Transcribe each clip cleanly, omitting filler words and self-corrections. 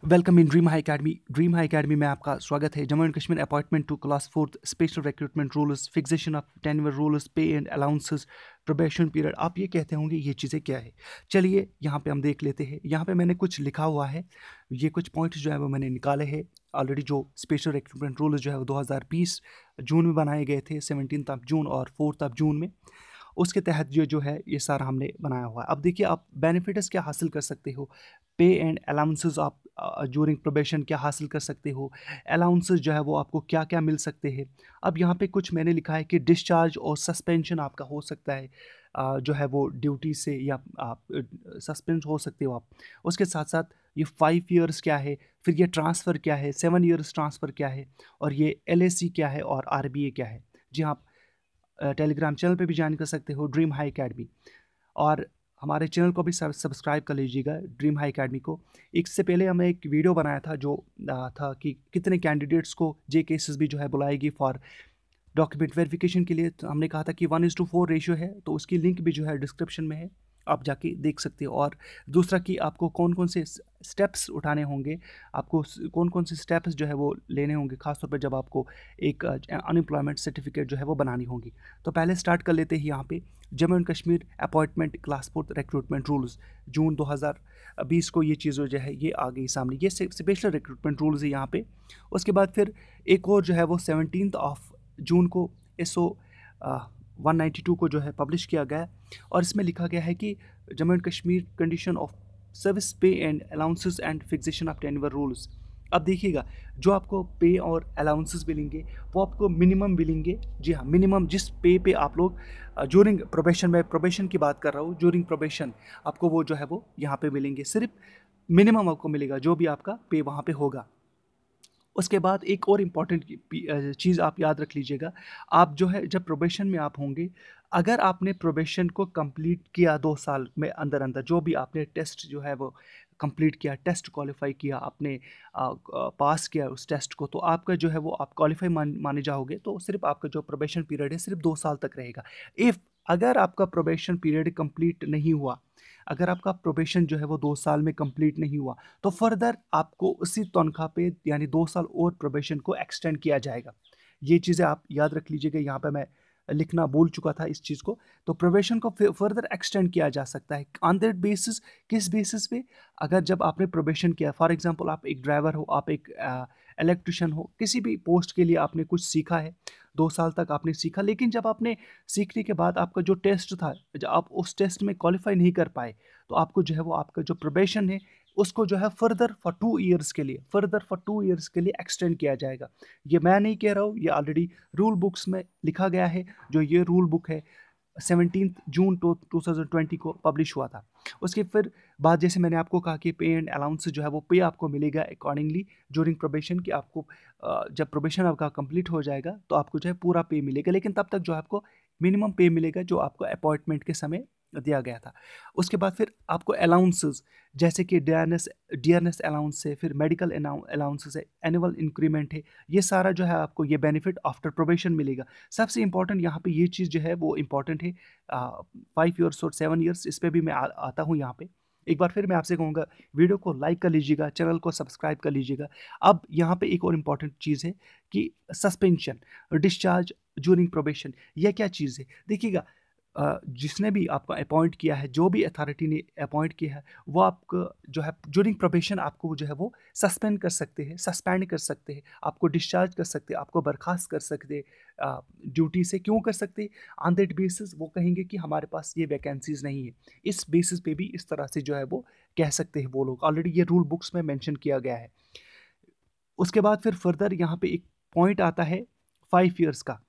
Welcome in dream high academy. Dream high academy में आपका स्वागत है। Jammu and Kashmir appointment to class fourth, special recruitment rules, fixation of tenure rules, pay and allowances, probation period. आप ये कहते होंगे ये चीज़ें क्या है। चलिए यहाँ पे हम देख लेते हैं। यहाँ पे मैंने कुछ लिखा हुआ है, ये कुछ पॉइंट्स जो है वो मैंने निकाले हैं ऑलरेडी। जो स्पेशल रिक्रूटमेंट रूल्स जो है वो 2020 जून में बनाए गए थे, 17 जून और 4 जून में। उसके तहत जो है ये सारा हमने बनाया हुआ है। अब देखिए आप बेनिफिट्स क्या हासिल कर सकते हो, पे एंड अलाउंसेस आप ड्यूरिंग प्रोबेशन क्या हासिल कर सकते हो, अलाउंसेस जो है वो आपको क्या क्या मिल सकते हैं। अब यहाँ पे कुछ मैंने लिखा है कि डिस्चार्ज और सस्पेंशन आपका हो सकता है, जो है वो ड्यूटी से, या आप सस्पेंड हो सकते हो आप। उसके साथ साथ ये 5 ईयर्स क्या है, फिर ये ट्रांसफ़र क्या है, 7 ईयर्स ट्रांसफ़र क्या है, और ये LAC क्या है और RBA क्या है। जी हाँ, आप टेलीग्राम चैनल पे भी ज्वाइन कर सकते हो, ड्रीम हाई अकेडमी। और हमारे चैनल को भी सब्सक्राइब कर लीजिएगा, ड्रीम हाई अकेडमी को। इससे पहले हमने एक वीडियो बनाया था जो था कि कितने कैंडिडेट्स को JKSSB जो है बुलाएगी फॉर डॉक्यूमेंट वेरिफिकेशन के लिए। तो हमने कहा था कि 1:4 रेशियो है, तो उसकी लिंक भी जो है डिस्क्रिप्शन में है, आप जाके देख सकते हो। और दूसरा कि आपको कौन कौन से स्टेप्स उठाने होंगे, आपको कौन कौन से स्टेप्स जो है वो लेने होंगे, खासतौर पर जब आपको एक अनएम्प्लॉयमेंट सर्टिफिकेट जो है वो बनानी होगी। तो पहले स्टार्ट कर लेते हैं यहाँ पे। Jammu and Kashmir appointment class fourth recruitment rules June 2020 को ये चीज़ जो है ये आ गई सामने। ये स्पेशल रिक्रूटमेंट रूल्स है यहाँ पे। उसके बाद फिर एक और जो है वो 17 जून को SO 192 को जो है पब्लिश किया गया, और इसमें लिखा गया है कि Jammu and Kashmir condition of service pay and allowances and fixation of tenure rules. अब देखिएगा, जो आपको पे और अलाउंसेस मिलेंगे वो आपको मिनिमम मिलेंगे। जी हाँ, मिनिमम जिस पे आप लोग ड्यूरिंग प्रोबेशन, में प्रोबेशन की बात कर रहा हूँ, ड्यूरिंग प्रोबेशन आपको वो जो है वो यहाँ पे मिलेंगे। सिर्फ मिनिमम आपको मिलेगा जो भी आपका पे वहाँ पे होगा। उसके बाद एक और इम्पॉर्टेंट चीज़ आप याद रख लीजिएगा। आप जो है जब प्रोबेशन में आप होंगे, अगर आपने प्रोबेशन को कंप्लीट किया 2 साल में अंदर अंदर, जो भी आपने टेस्ट जो है वो कंप्लीट किया, टेस्ट क्वालिफाई किया आपने, पास किया उस टेस्ट को, तो आपका जो है वो आप क्वालिफाई माने जाओगे। तो सिर्फ आपका जो प्रोबेशन पीरियड है सिर्फ 2 साल तक रहेगा। इफ़ अगर आपका प्रोबेशन पीरियड कंप्लीट नहीं हुआ, अगर आपका प्रोबेशन जो है वो 2 साल में कंप्लीट नहीं हुआ, तो फर्दर आपको उसी तनख्वाह पे यानी 2 साल और प्रोबेशन को एक्सटेंड किया जाएगा। ये चीज़ें आप याद रख लीजिएगा। यहाँ पे मैं लिखना भूल चुका था इस चीज़ को। तो प्रोबेशन को फर्दर एक्सटेंड किया जा सकता है ऑन दैट बेसिस। किस बेसिस पे? अगर जब आपने प्रोबेशन किया, फॉर एग्जांपल आप एक ड्राइवर हो, आप एक इलेक्ट्रिशियन हो, किसी भी पोस्ट के लिए आपने कुछ सीखा है, 2 साल तक आपने सीखा, लेकिन जब आपने सीखने के बाद आपका जो टेस्ट था, जब आप उस टेस्ट में क्वालिफाई नहीं कर पाए, तो आपको जो है वो आपका जो प्रोबेशन है उसको जो है फर्दर फॉर 2 ईयर्स के लिए, फर्दर फॉर 2 ईयर्स के लिए एक्सटेंड किया जाएगा। ये मैं नहीं कह रहा हूँ, ये ऑलरेडी रूल बुक्स में लिखा गया है। जो ये रूल बुक है 17 जून 2020 को पब्लिश हुआ था। उसके फिर बाद जैसे मैंने आपको कहा कि पे एंड अलाउंस जो है वो पे आपको मिलेगा अकॉर्डिंगली ड्यूरिंग प्रोबेशन, कि आपको जब प्रोबेशन आपका कंप्लीट हो जाएगा तो आपको जो है पूरा पे मिलेगा, लेकिन तब तक जो आपको मिनिमम पे मिलेगा जो आपको अपॉइंटमेंट के समय दिया गया था। उसके बाद फिर आपको अलाउंसेस, जैसे कि डियरनेस अलाउंस है, फिर मेडिकल अलाउंसेस है, एनुअल इंक्रीमेंट है, ये सारा जो है आपको ये बेनिफिट आफ्टर प्रोबेशन मिलेगा। सबसे इंपॉर्टेंट यहाँ पे ये चीज़ जो है वो इंपॉर्टेंट है, 5 ईयर्स और 7 ईयर्स, इस पर भी मैं आता हूँ यहाँ पे। एक बार फिर मैं आपसे कहूँगा, वीडियो को लाइक कर लीजिएगा, चैनल को सब्सक्राइब कर लीजिएगा। अब यहाँ पे एक और इम्पॉर्टेंट चीज़ है कि सस्पेंशन, डिस्चार्ज ड्यूरिंग प्रोबेशन, यह क्या चीज़ है। देखिएगा, जिसने भी आपको अपॉइंट किया है, जो भी अथॉरिटी ने अपॉइंट किया है, वो आपको जो है ड्यूरिंग प्रोबेशन आपको जो है वो सस्पेंड कर सकते हैं, सस्पेंड कर सकते हैं, आपको डिस्चार्ज कर सकते हैं, आपको बर्खास्त कर सकते हैं ड्यूटी से। क्यों कर सकते हैं? ऑन दैट बेसिस वो कहेंगे कि हमारे पास ये वैकेंसीज नहीं है। इस बेसिस पे भी इस तरह से जो है वो कह सकते हैं वो लोग। ऑलरेडी ये रूल बुक्स में मेंशन किया गया है। उसके बाद फिर फर्दर यहाँ पे एक पॉइंट आता है 5 ईयर्स का।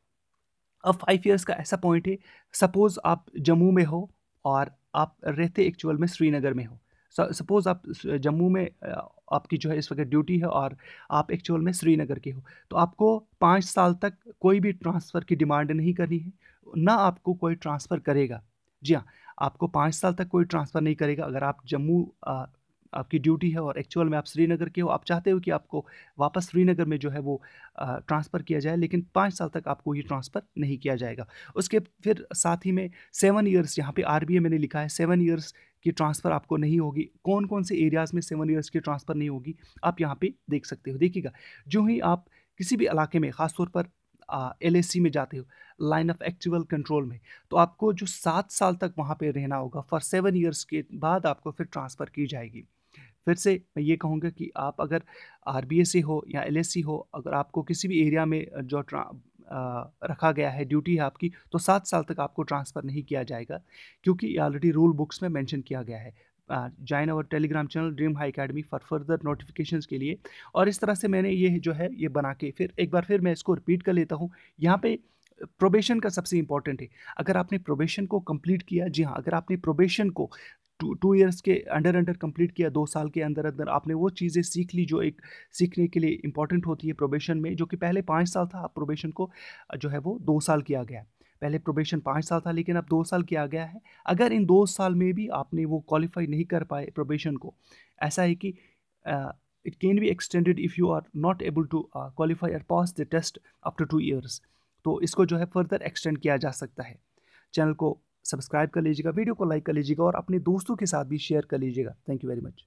अब 5 ईयर्स का ऐसा पॉइंट है, सपोज आप जम्मू में हो और आप रहते एक्चुअल में श्रीनगर में हो। सपोज आप जम्मू में आपकी जो है इस वक्त ड्यूटी है और आप एक्चुअल में श्रीनगर के हो, तो आपको 5 साल तक कोई भी ट्रांसफ़र की डिमांड नहीं करनी है, ना आपको कोई ट्रांसफ़र करेगा। जी हाँ, आपको 5 साल तक कोई ट्रांसफ़र नहीं करेगा। अगर आप जम्मू आपकी ड्यूटी है और एक्चुअल में आप श्रीनगर के हो, आप चाहते हो कि आपको वापस श्रीनगर में जो है वो ट्रांसफ़र किया जाए, लेकिन 5 साल तक आपको ये ट्रांसफ़र नहीं किया जाएगा। उसके फिर साथ ही में 7 ईयर्स, यहाँ पे RBA मैंने लिखा है 7 ईयर्स की ट्रांसफ़र आपको नहीं होगी, कौन कौन से एरियाज़ में 7 ईयर्स की ट्रांसफ़र नहीं होगी, आप यहाँ पे देख सकते हो। देखिएगा, जो ही आप किसी भी इलाके में ख़ासतौर पर LAC में जाते हो, लाइन ऑफ एक्चुअल कंट्रोल में, तो आपको जो 7 साल तक वहाँ पे रहना होगा, फॉर 7 ईयर्स के बाद आपको फिर ट्रांसफ़र की जाएगी। फिर से मैं ये कहूँगा कि आप अगर RBA से हो या LAC हो, अगर आपको किसी भी एरिया में जो रखा गया है, ड्यूटी है आपकी, तो 7 साल तक आपको ट्रांसफ़र नहीं किया जाएगा, क्योंकि ये ऑलरेडी रूल बुक्स में मेंशन किया गया है। Join our Telegram channel dream high academy for further notifications के लिए। और इस तरह से मैंने ये जो है ये बना के फिर एक बार फिर मैं इसको रिपीट कर लेता हूँ। यहाँ पे प्रोबेशन का सबसे इंपॉर्टेंट है। अगर आपने प्रोबेशन को कंप्लीट किया, जी हाँ, अगर आपने प्रोबेशन को 2 ईयर्स के अंडर कंप्लीट किया, 2 साल के अंदर अंदर आपने वो चीज़ें सीख ली जो एक सीखने के लिए इंपॉर्टेंट होती है प्रोबेशन में, जो कि पहले 5 साल था, अब प्रोबेशन को जो है वो 2 साल किया गया है। पहले प्रोबेशन 5 साल था, लेकिन अब 2 साल किया गया है। अगर इन 2 साल में भी आपने वो क्वालिफाई नहीं कर पाए प्रोबेशन को, ऐसा है कि it can be extended if you are not able to qualify or pass the test after 2 years. तो इसको जो है फर्दर एक्सटेंड किया जा सकता है। चैनल को सब्सक्राइब कर लीजिएगा, वीडियो को लाइक कर लीजिएगा और अपने दोस्तों के साथ भी शेयर कर लीजिएगा। Thank you very much.